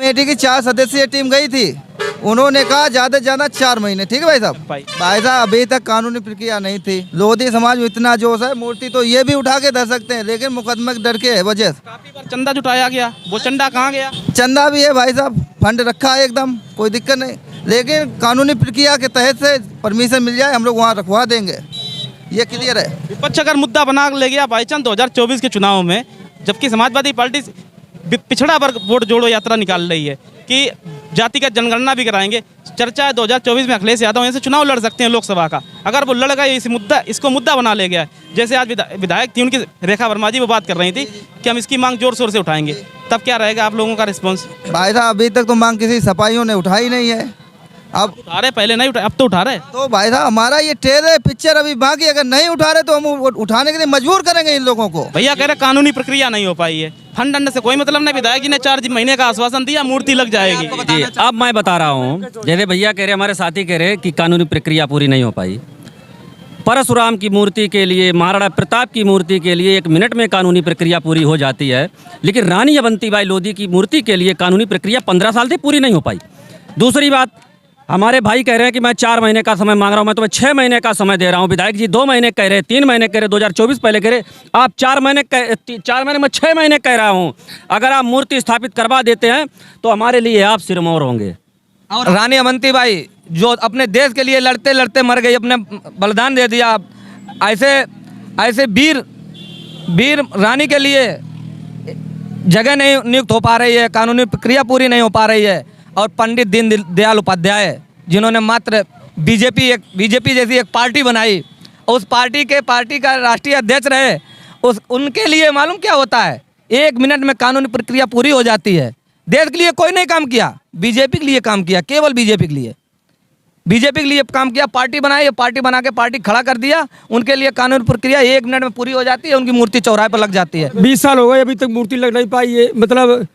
Committee की 4 सदस्यीय team गई थी, उन्होंने कहा ज्यादा से ज्यादा 4 महीने। ठीक है भाई साहब। भाई साहब अभी तक कानूनी प्रक्रिया नहीं थी। लोधी समाज में इतना जोश है, मूर्ति तो ये भी उठा के धर सकते हैं, लेकिन मुकदमे के डर के वजह से काफी बार चंदा जुटाया गया, वो चंदा कहाँ गया? चंदा भी है भाई साहब, फंड रखा है एकदम, कोई दिक्कत नहीं, लेकिन कानूनी प्रक्रिया के तहत से परमिशन मिल जाए हम लोग वहाँ रखवा देंगे, ये क्लियर है। विपक्ष अगर मुद्दा बना ले गया बाई चांस 2024 के चुनाव में, जबकि समाजवादी पार्टी पिछड़ा वर्ग वोट जोड़ो यात्रा निकाल रही है कि जातिगत जनगणना भी कराएंगे, चर्चा है 2024 में अखिलेश यादव यहाँ से चुनाव लड़ सकते हैं लोकसभा का। अगर वो लड़ गए इसको मुद्दा बना ले गया, जैसे आज विधायक थी उनकी रेखा वर्मा जी, वो बात कर रही थी कि हम इसकी मांग जोर शोर से उठाएंगे, तब क्या रहेगा आप लोगों का रिस्पॉन्स? भाई साहब अभी तक तो मांग किसी सपाइयों ने उठाई नहीं है। अब उठा रहे, पहले नहीं उठा, अब तो उठा रहे। तो भाई साहब हमारा ये ट्रेलर पिक्चर अभी बाकी, अगर नहीं उठा रहे तो हम उठाने के लिए मजबूर करेंगे इन लोगों को। भैया कह रहे कानूनी प्रक्रिया नहीं हो पाई है, फंड अंड से कोई मतलब नहीं। विधायक जी ने 4 महीने का आश्वासन दिया, मूर्ति लग जाएगी। जी अब मैं बता रहा हूँ, जैसे भैया कह रहे, हमारे साथी कह रहे कि कानूनी प्रक्रिया पूरी नहीं हो पाई। परशुराम की मूर्ति के लिए, महाराणा प्रताप की मूर्ति के लिए 1 मिनट में कानूनी प्रक्रिया पूरी हो जाती है, लेकिन रानी अवंतीबाई लोधी की मूर्ति के लिए कानूनी प्रक्रिया 15 साल से पूरी नहीं हो पाई। दूसरी बात, हमारे भाई कह रहे हैं कि मैं 4 महीने का समय मांग रहा हूं, मैं तुम्हें 6 महीने का समय दे रहा हूं। विधायक जी 2 महीने कह रहे, 3 महीने कह रहे, 2024 पहले कह रहे, आप 4 महीने में 6 महीने कह रहा हूं। अगर आप मूर्ति स्थापित करवा देते हैं तो हमारे लिए आप सिरमौर होंगे। और रानी अवंतीबाई जो अपने देश के लिए लड़ते लड़ते मर गई, अपने बलिदान दे दिया, ऐसे वीर रानी के लिए जगह नहीं नियुक्त हो पा रही है, कानूनी प्रक्रिया पूरी नहीं हो पा रही है। और पंडित दीनदयाल उपाध्याय जिन्होंने मात्र बीजेपी जैसी एक पार्टी बनाई, उस पार्टी का राष्ट्रीय अध्यक्ष रहे, उनके लिए मालूम क्या होता है, 1 मिनट में कानूनी प्रक्रिया पूरी हो जाती है। देश के लिए कोई नहीं काम किया, बीजेपी के लिए काम किया, केवल बीजेपी के लिए काम किया। पार्टी बनाई, पार्टी बना के पार्टी खड़ा कर दिया, उनके लिए कानूनी प्रक्रिया 1 मिनट में पूरी हो जाती है, उनकी मूर्ति चौराहे पर लग जाती है। 20 साल हो गए अभी तक मूर्ति लग नहीं पाई है, मतलब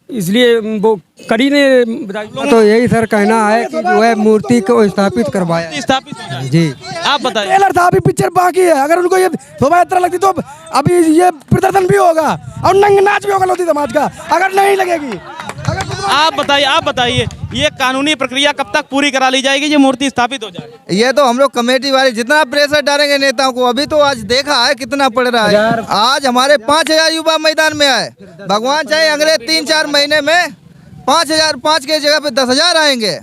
इसलिए वो कड़ी ने तो यही सर कहना है कि जो है मूर्ति को स्थापित करवाया, स्थापित हो जाए। जी आप बताइए। ट्रेलर था, अभी पिक्चर बाकी है। अगर उनको ये शोभा यात्रा लगती तो अभी ये प्रदर्शन भी होगा और नंग नाच भी होगा लोधी समाज का, अगर नहीं लगेगी। आप बताइए ये कानूनी प्रक्रिया कब तक पूरी करा ली जाएगी, ये मूर्ति स्थापित हो जाए? ये तो हम लोग कमेटी वाले जितना प्रेशर डालेंगे नेताओं को, अभी तो आज देखा है कितना पड़ रहा है। आज हमारे 5000 युवा मैदान में आए, भगवान चाहे अंग्रेज 3-4 महीने में 5 के जगह पे 10,000 आएंगे,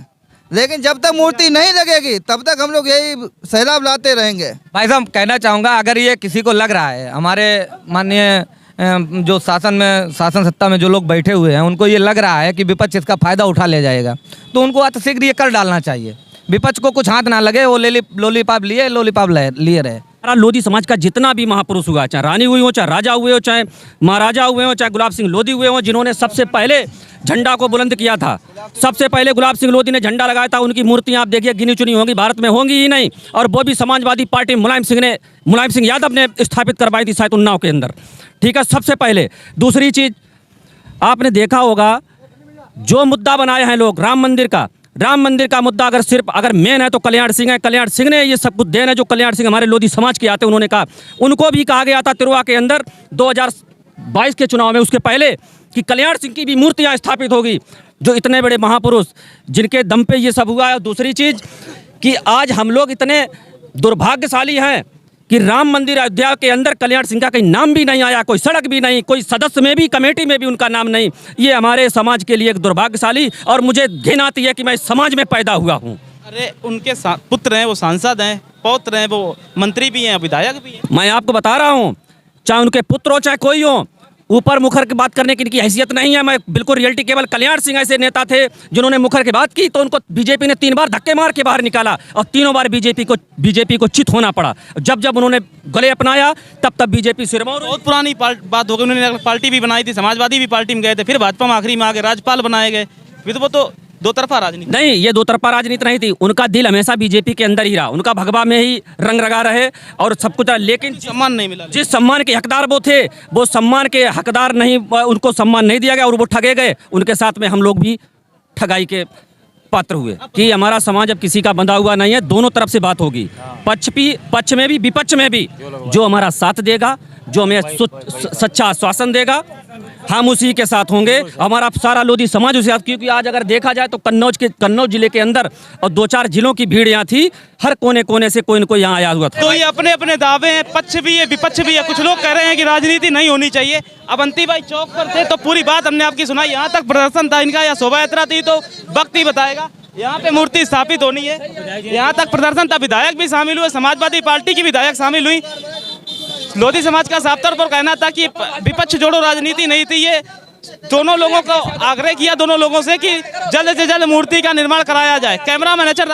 लेकिन जब तक मूर्ति नहीं लगेगी तब तक हम लोग यही सैलाब लाते रहेंगे। भाई साहब कहना चाहूँगा, अगर ये किसी को लग रहा है, हमारे माननीय जो शासन सत्ता में जो लोग बैठे हुए हैं, उनको ये लग रहा है कि विपक्ष इसका फायदा उठा ले जाएगा, तो उनको अतिशीघ्र ये कर डालना चाहिए। विपक्ष को कुछ हाथ ना लगे, वो लोलीपॉप लिए रहे। लोधी समाज का जितना भी महापुरुष हुआ, चाहे रानी हुई हो, चाहे राजा हुए हो, चाहे महाराजा हुए हो, चाहे गुलाब सिंह लोधी हुए हो, जिन्होंने सबसे पहले झंडा को बुलंद किया था, सबसे पहले गुलाब सिंह लोधी ने झंडा लगाया था। उनकी मूर्तियां आप देखिए गिनी चुनी होंगी, भारत में होंगी ही नहीं, और वो भी समाजवादी पार्टी मुलायम सिंह यादव ने स्थापित करवाई थी शायद उन्नाव के अंदर। ठीक है, सबसे पहले। दूसरी चीज आपने देखा होगा, जो मुद्दा बनाए हैं लोग राम मंदिर का मुद्दा अगर मेन है तो कल्याण सिंह है। कल्याण सिंह ने ये सब कुछ देन है, जो कल्याण सिंह हमारे लोधी समाज के आते, उन्होंने कहा, उनको भी कहा गया था तिरुआ के अंदर 2022 के चुनाव में, उसके पहले, कि कल्याण सिंह की भी मूर्तियां स्थापित होगी, जो इतने बड़े महापुरुष जिनके दम पे ये सब हुआ है। दूसरी चीज कि आज हम लोग इतने दुर्भाग्यशाली हैं कि राम मंदिर अयोध्या के अंदर कल्याण सिंह का कहीं नाम भी नहीं आया, कोई सड़क भी नहीं, कोई सदस्य में भी, कमेटी में भी उनका नाम नहीं। ये हमारे समाज के लिए एक दुर्भाग्यशाली, और मुझे घिन आती है कि मैं इस समाज में पैदा हुआ हूँ। अरे उनके पुत्र हैं, वो सांसद हैं, पौत्र हैं, वो मंत्री भी हैं, विधायक भी हैं। मैं आपको बता रहा हूँ, चाहे उनके पुत्र हो चाहे कोई हो, ऊपर मुखर की बात करने की इनकी हैसियत नहीं है। मैं बिल्कुल रियलिटी, केवल कल्याण सिंह ऐसे नेता थे जिन्होंने मुखर की बात की तो उनको बीजेपी ने 3 बार धक्के मार के बाहर निकाला, और तीनों बार बीजेपी को चित होना पड़ा। जब उन्होंने गले अपनाया तब बीजेपी सिरमौर। बहुत पुरानी बात हो गई, उन्होंने पार्टी भी बनाई थी, समाजवादी भी पार्टी में गए थे, फिर भाजपा में आखिरी में आगे राज्यपाल बनाए गए। फिर वो तो दो तरफा राजनीति नहीं, ये दो तरफा राजनीति नहीं थी। उनका दिल हमेशा बीजेपी के अंदर ही रहा, उनका भगवा में ही रंग रगा रहे और सब कुछ, लेकिन सम्मान नहीं मिला। जिस सम्मान के हकदार वो थे, वो सम्मान के हकदार नहीं, उनको सम्मान नहीं दिया गया और वो ठगे गए। उनके साथ में हम लोग भी ठगाई के पात्र हुए कि हमारा समाज अब किसी का बंधा हुआ नहीं है, दोनों तरफ से बात होगी, पक्ष में भी विपक्ष में भी। जो हमारा साथ देगा, जो हमें सच्चा आश्वासन देगा, हम उसी के साथ होंगे। हमारा सारा लोधी समाज उसे साथ, क्योंकि आज अगर देखा जाए तो कन्नौज जिले के अंदर और 2-4 जिलों की भीड़ यहाँ थी, हर कोने कोने से कोई न कोई यहाँ आया हुआ था। तो ये अपने अपने दावे हैं, पक्ष भी है विपक्ष भी है। कुछ लोग कह रहे हैं कि राजनीति नहीं होनी चाहिए। अवंती भाई चौक पर थे तो पूरी बात हमने आपकी सुनाई। यहाँ तक प्रदर्शन था इनका या शोभा यात्रा थी तो वक्त ही बताएगा। यहाँ पे मूर्ति स्थापित होनी है, यहाँ तक प्रदर्शन था। विधायक भी शामिल हुए, समाजवादी पार्टी की विधायक शामिल हुई। लोधी समाज का साफ तौर पर कहना था कि विपक्ष जोड़ो राजनीति नहीं थी। ये दोनों लोगों को आग्रह किया, दोनों लोगों से कि जल्द से जल्द मूर्ति का निर्माण कराया जाए। कैमरामैन